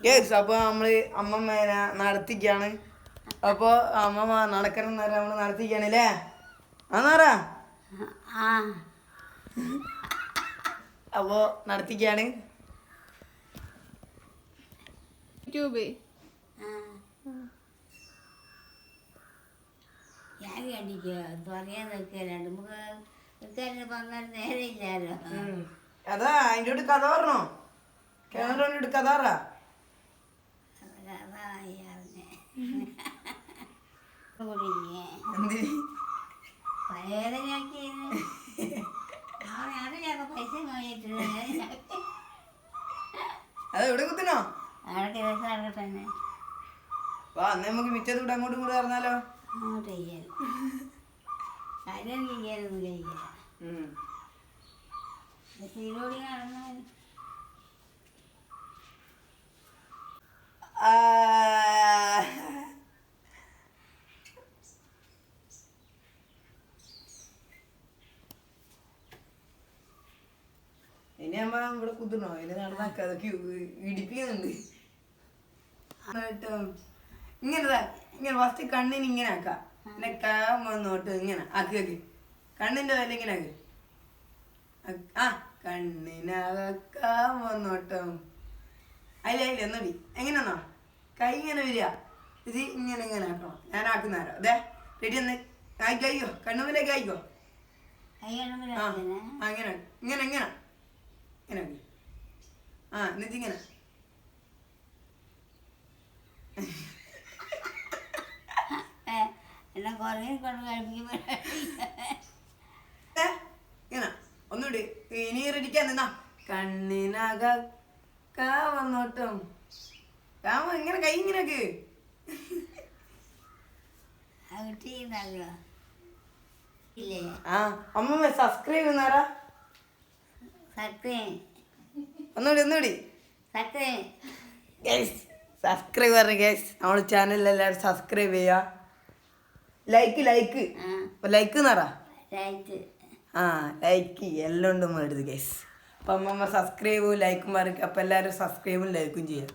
Guys അപ്പോൾ നമ്മൾ അമ്മമ്മേനെ നടത്തിക്കാണ്. അപ്പോൾ അമ്മമ്മ നടക്കണം നേരം നമ്മൾ നടത്തിക്കാണല്ലേ ആന്നാറാ. അപ്പോൾ നടത്തിക്കാണ്. യൂട്യൂബ് ഞാൻ കണ്ടിക്കോ പറയാൻ നിൽക്കലുണ്ട് നമുക്ക് പറഞ്ഞാൽ നേരെ ഇല്ലാലോ. അതാ അതിൻ്റെ ഒരു കഥ പറഞ്ഞോ, കേന്ദ്ര കഥ പറ. അത് എവിടെ കുത്തിനോ തന്നെ വാ അന്ന് നമുക്ക് മിറ്റത്ത് കൂടെ അങ്ങോട്ടും കൂടെ പറഞ്ഞാലോ. അങ്ങോട്ട് ചെയ്യാൻ കാര്യം ചെയ്യാനൊന്നും കഴിയില്ല. സീരോടി നടന്നാൽ ഇനി അമ്മ ഇവിടെ കുത്തണോ, ഇനി നടന്നാക്ക അതൊക്കെ ഇടിപ്പിക്കുന്നുണ്ട്. ഇങ്ങനെ ഇങ്ങനെ ഫസ്റ്റ് കണ്ണിന് ഇങ്ങനെ ആക്കാം, പിന്നെ കാമന്നോട്ട് ഇങ്ങനെ ആക്കി ആക്കി കണ്ണിന്റെ വില ഇങ്ങനെ ആക്കി. ആ കണ്ണിനകക്കാമന്നോട്ടം അതിൽ ഒന്നടി എങ്ങനെയാണോ കൈ ഇങ്ങനെ വരിക, ഇത് ഇങ്ങനെ ഇങ്ങനെ ആക്കണം. ഞാൻ ആക്കുന്നേരോ അതെ റെഡി ഒന്ന് ആയിക്കോ, കണ്ണുമ്പിലേക്ക് ആയിക്കോ. ആ ഇങ്ങനെ ഇങ്ങനെ ഇങ്ങനെ ഇങ്ങനെ ആ എന്നിട്ടിങ്ങനെ ഇങ്ങനെ ഒന്നുകൂടി ഇനി റെഡിക്കാൻ നിന്നാ കണ്ണിനകക്കാമന്നോട്ടം കാമ ഇങ്ങനെ കൈ ഇങ്ങനെയൊക്കെ ആ അമ്മമ്മ സബ്സ്ക്രൈബ് ചെയ്യുന്നാറാ ഒന്നുകൂടി സബ്സ്ക്രൈബ് പറഞ്ഞ ഗൈസ് നമ്മുടെ ചാനലിൽ എല്ലാവരും സബ്സ്ക്രൈബ് ചെയ്യുക. ലൈക്ക് ലൈക്ക് എന്നറാ. ആ ലൈക്ക് എല്ലാം ഉണ്ടെന്ന് എടുത്ത് ഗൈസ്. അപ്പം അമ്മമ്മ സബ്സ്ക്രൈബും ലൈക്കും പറയും. അപ്പം എല്ലാവരും സബ്സ്ക്രൈബും ലൈക്കും ചെയ്യാം.